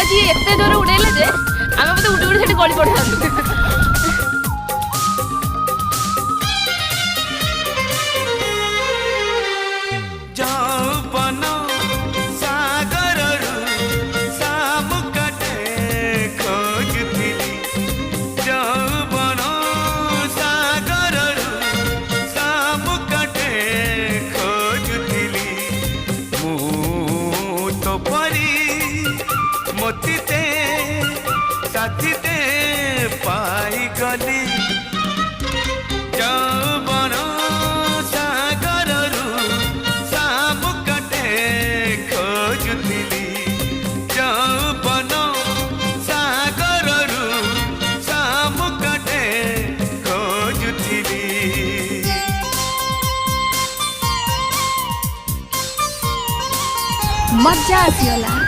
ଆଜି ଏତେ ଜୋର ଉଡେଇଲେ ଯେ ଆମେ ବୋଧେ ଉଡି ଉଡି ସେଠି ଗଳି ପଡିଥାନ୍ତୁ। मोतीते साथीते पाई गली जौवन सागररू शामुकटे खोजुथिली जौवन सागररू शामुकटे खोजुथिली। मजा आसीगला।